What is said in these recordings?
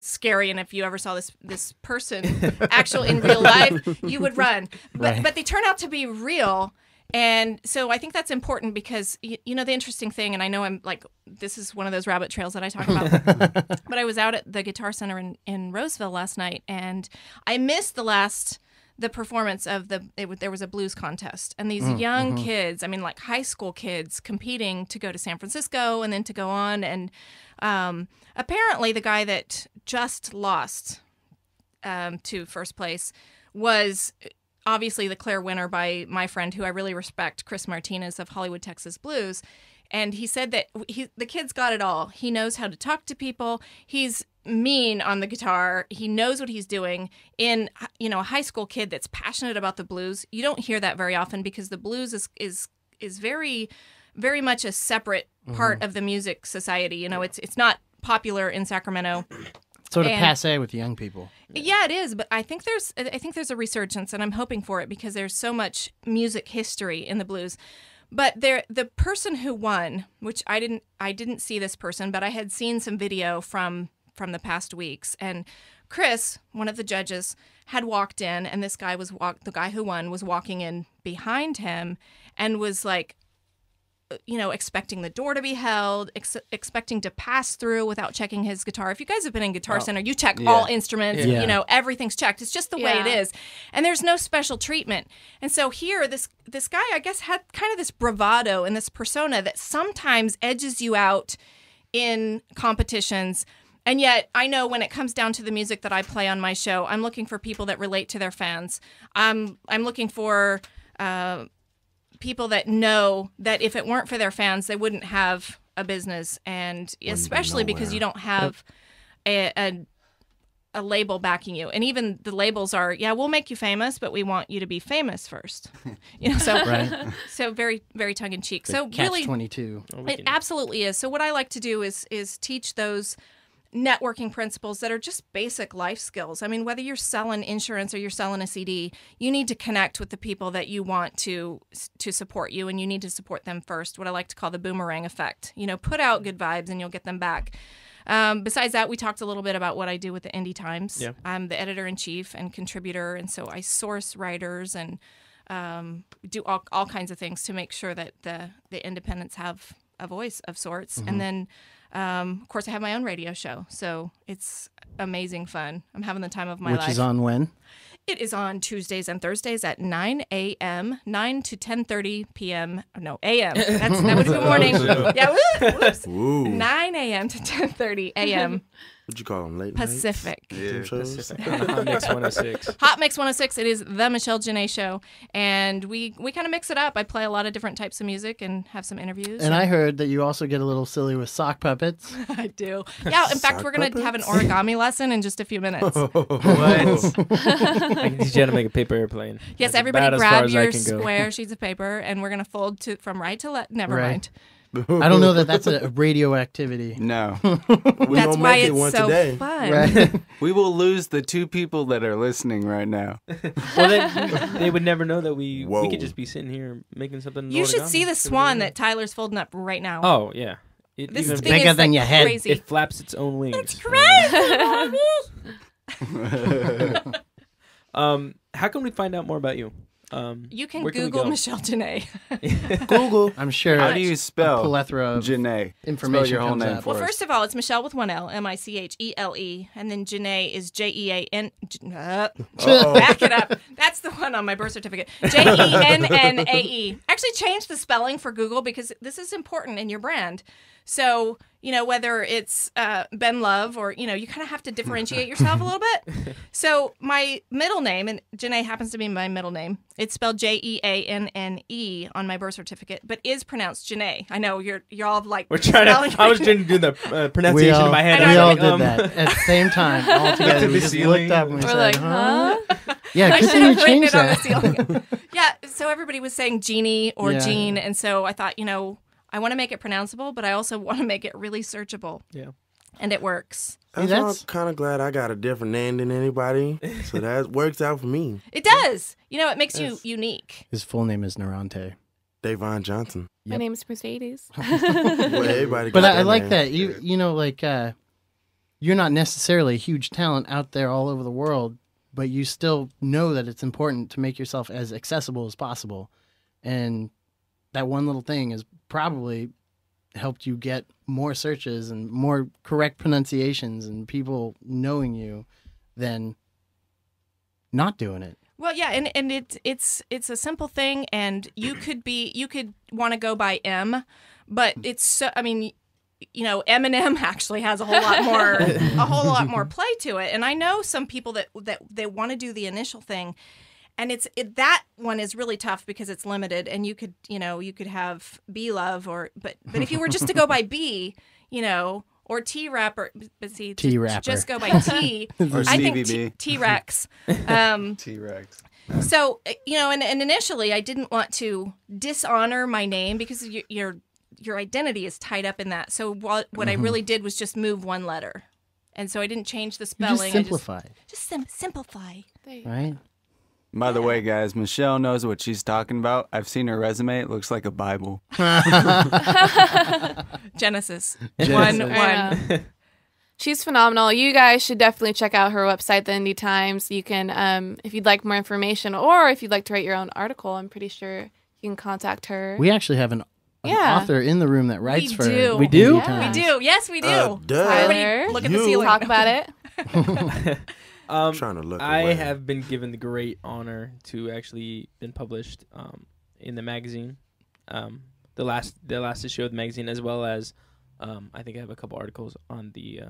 scary, and if you ever saw this person actual in real life, you would run. But they turn out to be real. And so I think that's important because, you know, the interesting thing, and I know I'm like, this is one of those rabbit trails that I talk about, but I was out at the Guitar Center in Roseville last night, and I missed the performance of there was a blues contest, and these young kids, I mean, like high school kids competing to go to San Francisco and then to go on. And apparently the guy that just lost to first place was obviously the clear winner by my friend, who I really respect, Chris Martinez of Hollywood, Texas Blues. And he said that the kid's got it all. He knows how to talk to people. He's mean on the guitar. He knows what he's doing. In, you know, a high school kid that's passionate about the blues, you don't hear that very often because the blues is very, very much a separate part of the music society. You know, it's not popular in Sacramento. Sort of passe with young people. Yeah, it is. But I think there's a resurgence, and I'm hoping for it because there's so much music history in the blues. But the person who won, which I didn't see this person, but I had seen some video from the past weeks, and Chris, one of the judges, had walked in, and this guy the guy who won was walking in behind him, and was like, you know, expecting the door to be held, expecting to pass through without checking his guitar. If you guys have been in Guitar Center, you check all instruments, you know, everything's checked. It's just the way it is. And there's no special treatment. And so here, this guy, I guess, had kind of this bravado and this persona that sometimes edges you out in competitions. And yet, I know when it comes down to the music that I play on my show, I'm looking for people that relate to their fans. I'm looking for people that know that if it weren't for their fans, they wouldn't have a business, and especially because you don't have a label backing you. And even the labels are, we'll make you famous, but we want you to be famous first. You know, so so very, very tongue in cheek. So really, Catch-22. It absolutely is. So what I like to do is teach those networking principles that are just basic life skills. I mean, whether you're selling insurance or you're selling a CD, you need to connect with the people that you want to support you, and you need to support them first, what I like to call the boomerang effect. You know, put out good vibes and you'll get them back. Besides that, we talked a little bit about what I do with the Indie Times. Yeah. I'm the editor-in-chief and contributor, and so I source writers and do all kinds of things to make sure that the independents have a voice of sorts. And then of course, I have my own radio show, so it's amazing fun. I'm having the time of my life. Which is on when? It is on Tuesdays and Thursdays at 9 a.m., 9 to 10:30 p.m. No, a.m. That would be morning. Yeah, whoops. 9 a.m. to 10:30 a.m. What'd you call them? Late Pacific. Yeah, Pacific. Hot Mix 106. Hot Mix 106. It is the Michele Jennae Show, and we kind of mix it up. I play a lot of different types of music and have some interviews. And I heard that you also get a little silly with sock puppets. I do. Yeah, in fact, we're going to have an origami lesson in just a few minutes. What? I can teach you how to make a paper airplane. Yes, That's everybody grab your square sheets of paper, and we're going to fold from right to left. Never mind. I don't know that that's a radio activity. No. That's why it's so fun. Right. We will lose the two people that are listening right now. Well, then they would never know that we could just be sitting here making something. You should see the swan that Tyler's folding up right now. Oh, yeah. This even thing bigger is than your head. crazy. It flaps its own wings. It's crazy, Mommy. How can we find out more about you? You can Google Michele Jennae. Google. I'm sure. How do you spell a plethora of Jennae? information Spell your whole comes name up. for Well, us. first of all, it's Michele with one L, Michele, and then Jennae is Jean. Back it up. That's the one on my birth certificate. Jennae. Actually, change the spelling for Google because this is important in your brand. So, you know, whether it's Ben Love or, you know, you kind of have to differentiate yourself a little bit. So my middle name, and Jennae happens to be my middle name, it's spelled Jeanne on my birth certificate, but is pronounced Jennae. I know you're all like, we're trying to. I was trying to do the pronunciation in my head. We all did that at the same time, all together. We just looked up and we said, like, huh? Yeah, I good should thing you have written changed it on the that. ceiling. Yeah, so everybody was saying Jeannie or Jean, and so I thought, you know, I want to make it pronounceable, but I also want to make it really searchable. Yeah. And it works. I'm kind of glad I got a different name than anybody, so that works out for me. It does. You know, it makes you unique. His full name is Narante. Davon Johnson. My name's Mercedes. Well, everybody But got I like name. that. You know, like, you're not necessarily a huge talent out there all over the world, but you still know that it's important to make yourself as accessible as possible. And that one little thing has probably helped you get more searches and more correct pronunciations and people knowing you than not doing it. Well, yeah, and it's a simple thing, and you could want to go by M, but it's so, I mean, you know, Eminem actually has a whole lot more play to it, and I know some people that they want to do the initial thing, and that one is really tough because it's limited, and you could have B Love but if you were just to go by B, you know. Or T-Rapper, but see, just go by T. Or I think CVB. T-Rex. T-Rex. So, you know, and initially I didn't want to dishonor my name because your identity is tied up in that. So what I really did was just move one letter. And so I didn't change the spelling. Just simplify. Simplify. Right? By the way, guys, Michelle knows what she's talking about. I've seen her resume. It looks like a Bible. Genesis. One. She's phenomenal. You guys should definitely check out her website, The Indie Times. You can, if you'd like more information or if you'd like to write your own article, I'm pretty sure you can contact her. We actually have an author in the room that writes for her. We do? Yeah. We do. Yes, we do. Tyler, look at the ceiling. Talk about it. Trying to look I away. have been given the great honor to actually been published in the magazine, the last issue of the magazine, as well as I think I have a couple articles on the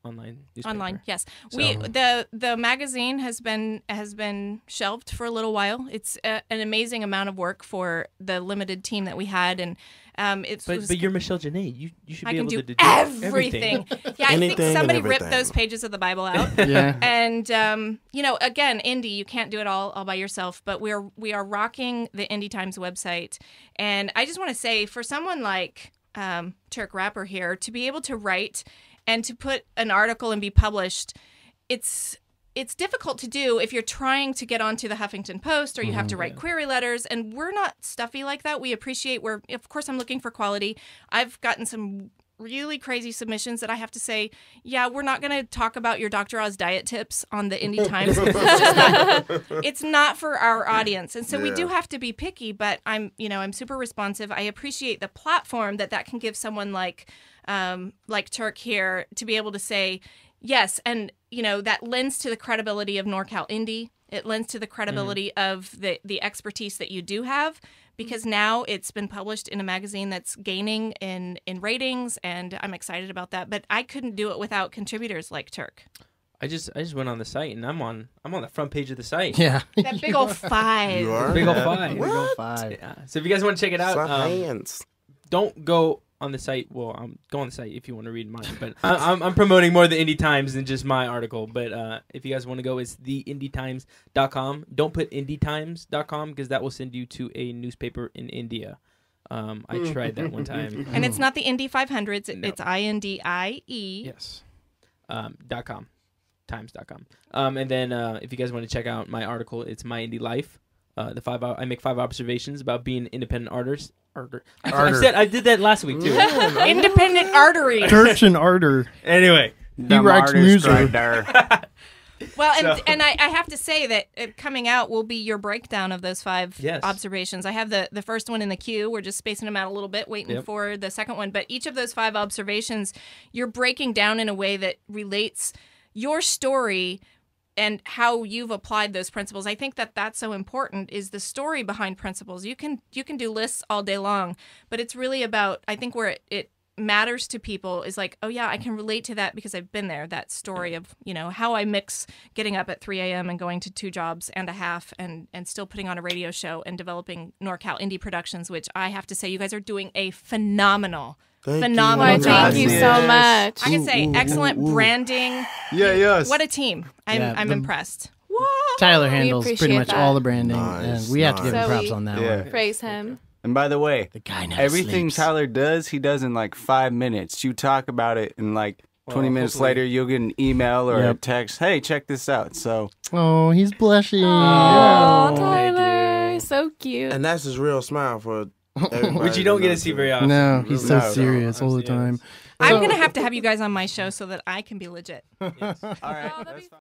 online newspaper. Online, yes. So, The magazine has been shelved for a little while. It's an amazing amount of work for the limited team that we had, and but you're Michele Jennae. You should be able to do everything. Yeah, I think Anything somebody and ripped everything. those pages of the Bible out. Yeah. And you know, again, indie, you can't do it all by yourself. But we are rocking the Indie Times website, and I just want to say, for someone like Turk Rapper here to be able to write and to put an article and be published, it's difficult to do if you're trying to get onto the Huffington Post or you have to write query letters, and we're not stuffy like that. We appreciate of course I'm looking for quality. I've gotten some really crazy submissions that I have to say, yeah, we're not going to talk about your Dr. Oz diet tips on the Indie Times. It's not for our audience. And so we do have to be picky, but I'm super responsive. I appreciate the platform that can give someone like Turk here to be able to say, yes, and you know, that lends to the credibility of NorCal Indie. It lends to the credibility of the expertise that you do have, because now it's been published in a magazine that's gaining in ratings, and I'm excited about that. But I couldn't do it without contributors like Turk. I just went on the site, and I'm on the front page of the site. Yeah. That big old 5. You are? Big old 5. Big old 5. Yeah. So if you guys want to check it out, Science. don't go on the site. Well, go on the site if you want to read mine. But I'm promoting more the Indie Times than just my article. But if you guys want to go, it's theindietimes.com. Don't put indietimes.com because that will send you to a newspaper in India. I tried that one time. And it's not the Indy 500s. No. It's INDIE. Yes. .com. Times.com. And then if you guys want to check out my article, it's My Indie Life. I make 5 observations about being an independent artist. I did that last week too. Independent artery. Church and Ardor. Anyway, He writes music. Well, and I have to say that coming out will be your breakdown of those 5 observations. I have the first one in the queue. We're just spacing them out a little bit, waiting for the second one. But each of those 5 observations, you're breaking down in a way that relates your story and how you've applied those principles. I think that's so important, is the story behind principles. You can do lists all day long, but it's really about, I think, where it matters to people is like, oh yeah, I can relate to that because I've been there. That story of, you know, how I mix getting up at 3 a.m. and going to 2 jobs and a half and still putting on a radio show and developing NorCal Indie Productions, which I have to say you guys are doing a phenomenal Why, thank you so much. I can say excellent branding. Yeah, yes. What a team. I'm impressed. Tyler handles pretty appreciate much that. all the branding, Nice, and we have to give him nice. props on that one. Praise him. And by the way, The guy never everything sleeps. Tyler does, he does in like 5 minutes. You talk about it, and like 20 minutes hopefully. later, you'll get an email or a Yep. text. Hey, check this out. So Oh, he's blushing. Oh, thank Tyler, you. so cute. And that's his real smile for everybody. Which you don't get to see very often. No, he's so No. serious all the time. I'm going to have you guys on my show so that I can be legit. All right. Oh, that'd be